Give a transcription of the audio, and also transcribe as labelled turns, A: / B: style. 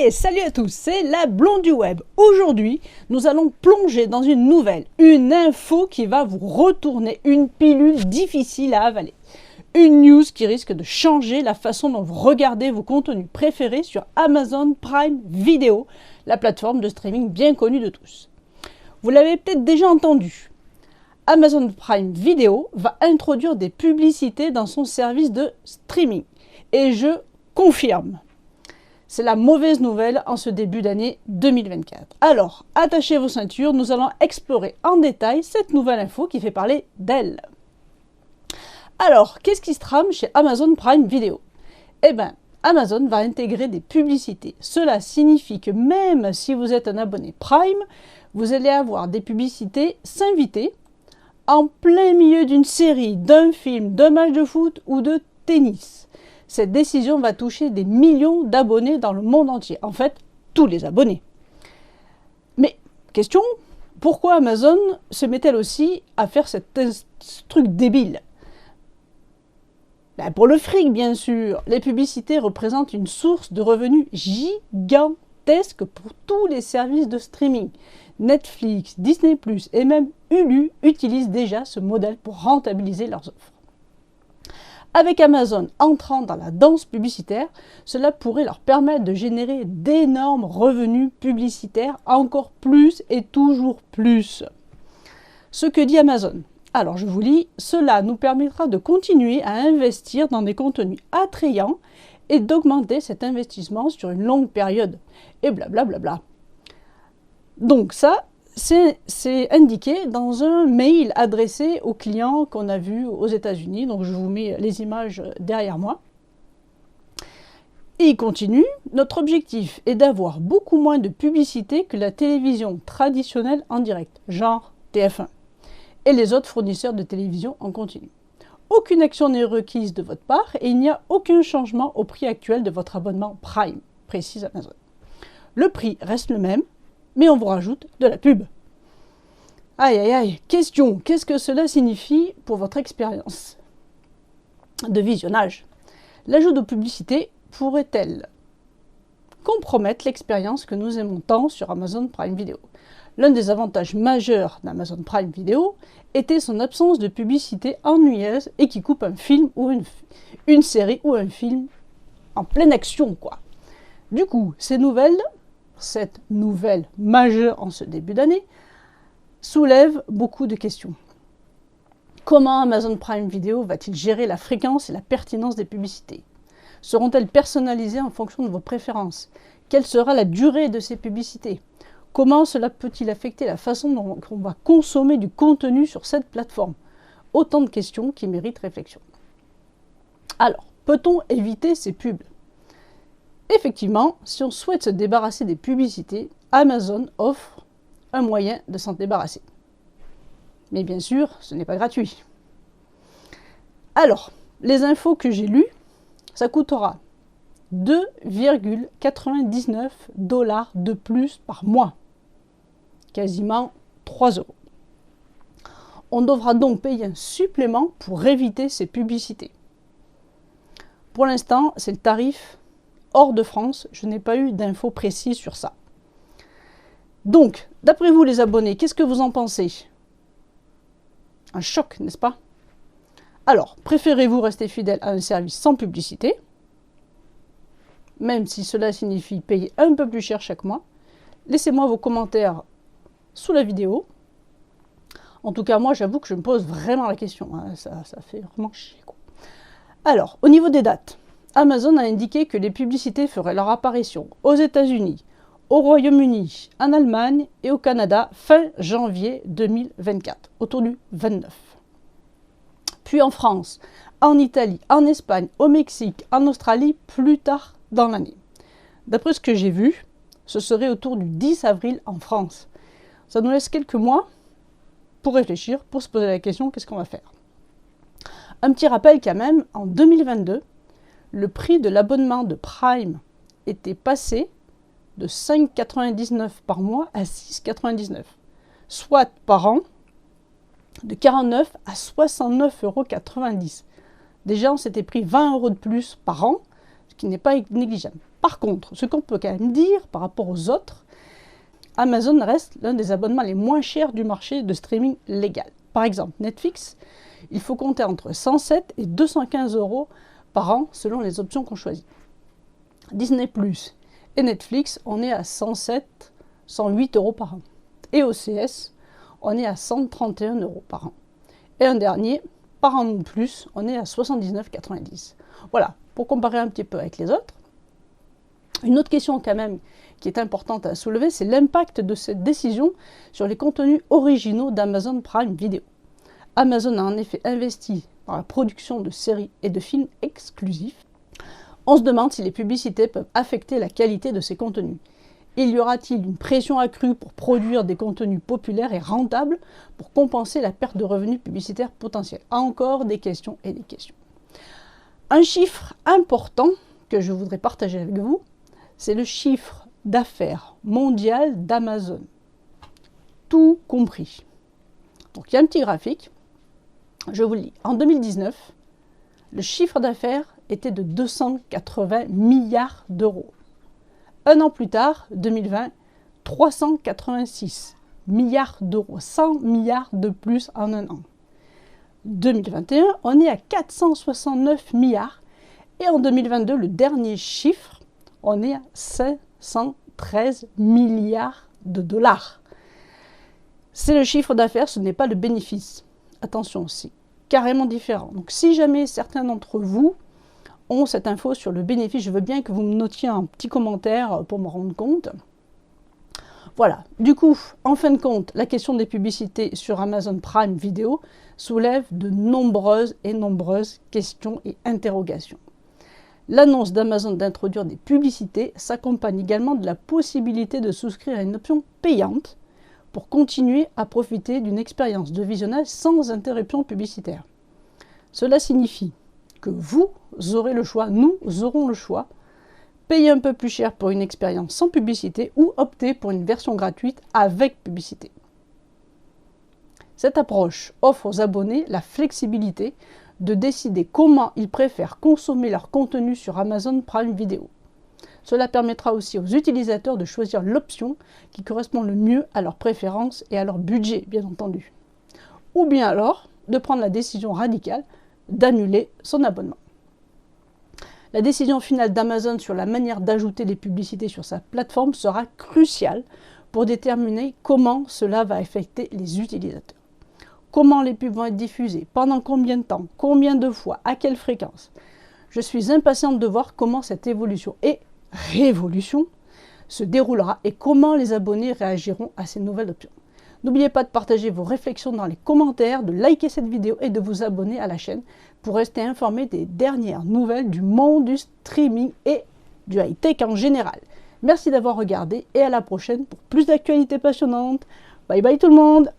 A: Hey, salut à tous, c'est la blonde du web. Aujourd'hui, nous allons plonger dans une nouvelle, une info qui va vous retourner une pilule difficile à avaler. Une news qui risque de changer la façon dont vous regardez vos contenus préférés sur Amazon Prime Video, la plateforme de streaming bien connue de tous. Vous l'avez peut-être déjà entendu. Amazon Prime Video va introduire des publicités dans son service de streaming. Et je confirme. C'est la mauvaise nouvelle en ce début d'année 2024. Alors, attachez vos ceintures, nous allons explorer en détail cette nouvelle info qui fait parler d'elle. Alors, qu'est-ce qui se trame chez Amazon Prime Video? Eh bien, Amazon va intégrer des publicités. Cela signifie que même si vous êtes un abonné Prime, vous allez avoir des publicités s'inviter en plein milieu d'une série, d'un film, d'un match de foot ou de tennis. Cette décision va toucher des millions d'abonnés dans le monde entier. En fait, tous les abonnés. Mais, question, pourquoi Amazon se met-elle aussi à faire ce truc débile? Ben pour le fric, bien sûr. Les publicités représentent une source de revenus gigantesque pour tous les services de streaming. Netflix, Disney+, et même Hulu utilisent déjà ce modèle pour rentabiliser leurs offres. Avec Amazon entrant dans la danse publicitaire, cela pourrait leur permettre de générer d'énormes revenus publicitaires, encore plus et toujours plus. Ce que dit Amazon. Alors je vous lis, cela nous permettra de continuer à investir dans des contenus attrayants et d'augmenter cet investissement sur une longue période. Et blablabla. Bla bla bla. Donc ça, c'est indiqué dans un mail adressé aux clients qu'on a vu aux États-Unis. Donc je vous mets les images derrière moi. Et il continue, notre objectif est d'avoir beaucoup moins de publicité que la télévision traditionnelle en direct, genre TF1, et les autres fournisseurs de télévision en continu. Aucune action n'est requise de votre part et il n'y a aucun changement au prix actuel de votre abonnement Prime, précise Amazon. Le prix reste le même, mais on vous rajoute de la pub. Aïe aïe aïe, question, qu'est-ce que cela signifie pour votre expérience de visionnage? L'ajout de publicité pourrait-elle compromettre l'expérience que nous aimons tant sur Amazon Prime Video? L'un des avantages majeurs d'Amazon Prime Video était son absence de publicité ennuyeuse et qui coupe un film ou une série ou un film en pleine action, quoi. Du coup, cette nouvelle majeure en ce début d'année, soulève beaucoup de questions. Comment Amazon Prime Video va-t-il gérer la fréquence et la pertinence des publicités? Seront-elles personnalisées en fonction de vos préférences? Quelle sera la durée de ces publicités? Comment cela peut-il affecter la façon dont on va consommer du contenu sur cette plateforme? Autant de questions qui méritent réflexion. Alors, peut-on éviter ces pubs? Effectivement, si on souhaite se débarrasser des publicités, Amazon offre un moyen de s'en débarrasser. Mais bien sûr, ce n'est pas gratuit. Alors, les infos que j'ai lues, ça coûtera 2,99 $ de plus par mois. Quasiment 3 €. On devra donc payer un supplément pour éviter ces publicités. Pour l'instant, c'est le tarif hors de France. Je n'ai pas eu d'infos précises sur ça. Donc, d'après vous les abonnés, qu'est-ce que vous en pensez? Un choc, n'est-ce pas? Alors, préférez-vous rester fidèle à un service sans publicité, même si cela signifie payer un peu plus cher chaque mois? Laissez-moi vos commentaires sous la vidéo. En tout cas, moi, j'avoue que je me pose vraiment la question. Hein. Ça fait vraiment chier, quoi. Alors, au niveau des dates, Amazon a indiqué que les publicités feraient leur apparition aux États-Unis, au Royaume-Uni, en Allemagne et au Canada fin janvier 2024, autour du 29. Puis en France, en Italie, en Espagne, au Mexique, en Australie, plus tard dans l'année. D'après ce que j'ai vu, ce serait autour du 10 avril en France. Ça nous laisse quelques mois pour réfléchir, pour se poser la question, qu'est-ce qu'on va faire? Un petit rappel quand même, en 2022, le prix de l'abonnement de Prime était passé de 5,99 € par mois à 6,99 €, soit par an de 49 à 69,90 €. Déjà, on s'était pris 20 € de plus par an, ce qui n'est pas négligeable. Par contre, ce qu'on peut quand même dire par rapport aux autres, Amazon reste l'un des abonnements les moins chers du marché de streaming légal. Par exemple, Netflix, il faut compter entre 107 et 215 euros par an selon les options qu'on choisit. Disney+ et Netflix, on est à 107, 108 euros par an. Et OCS, on est à 131 euros par an. Et un dernier, Paramount+, on est à 79,90. Voilà, pour comparer un petit peu avec les autres. Une autre question quand même qui est importante à soulever, c'est l'impact de cette décision sur les contenus originaux d'Amazon Prime Video. Amazon a en effet investi dans la production de séries et de films exclusifs. On se demande si les publicités peuvent affecter la qualité de ces contenus. Y aura-t-il une pression accrue pour produire des contenus populaires et rentables pour compenser la perte de revenus publicitaires potentiels? Encore des questions et des questions. Un chiffre important que je voudrais partager avec vous, c'est le chiffre d'affaires mondial d'Amazon. Tout compris. Donc il y a un petit graphique, je vous le lis. En 2019, le chiffre d'affaires était de 280 milliards d'euros. Un an plus tard, 2020, 386 milliards d'euros, 100 milliards de plus en un an. 2021, on est à 469 milliards et en 2022, le dernier chiffre, on est à 513 milliards de dollars. C'est le chiffre d'affaires, ce n'est pas le bénéfice. Attention, c'est carrément différent. Donc si jamais certains d'entre vous ont cette info sur le bénéfice, je veux bien que vous me notiez un petit commentaire pour me rendre compte. Voilà, du coup, en fin de compte, la question des publicités sur Amazon Prime Video soulève de nombreuses questions et interrogations. L'annonce d'Amazon d'introduire des publicités s'accompagne également de la possibilité de souscrire à une option payante pour continuer à profiter d'une expérience de visionnage sans interruption publicitaire. Cela signifie que vous aurez le choix, nous aurons le choix, payer un peu plus cher pour une expérience sans publicité ou opter pour une version gratuite avec publicité. Cette approche offre aux abonnés la flexibilité de décider comment ils préfèrent consommer leur contenu sur Amazon Prime Video. Cela permettra aussi aux utilisateurs de choisir l'option qui correspond le mieux à leurs préférences et à leur budget, bien entendu. Ou bien alors de prendre la décision radicale d'annuler son abonnement. La décision finale d'Amazon sur la manière d'ajouter les publicités sur sa plateforme sera cruciale pour déterminer comment cela va affecter les utilisateurs. Comment les pubs vont être diffusées, pendant combien de temps, combien de fois, à quelle fréquence. Je suis impatiente de voir comment cette évolution et révolution se déroulera et comment les abonnés réagiront à ces nouvelles options. N'oubliez pas de partager vos réflexions dans les commentaires, de liker cette vidéo et de vous abonner à la chaîne pour rester informé des dernières nouvelles du monde du streaming et du high-tech en général. Merci d'avoir regardé et à la prochaine pour plus d'actualités passionnantes. Bye bye tout le monde!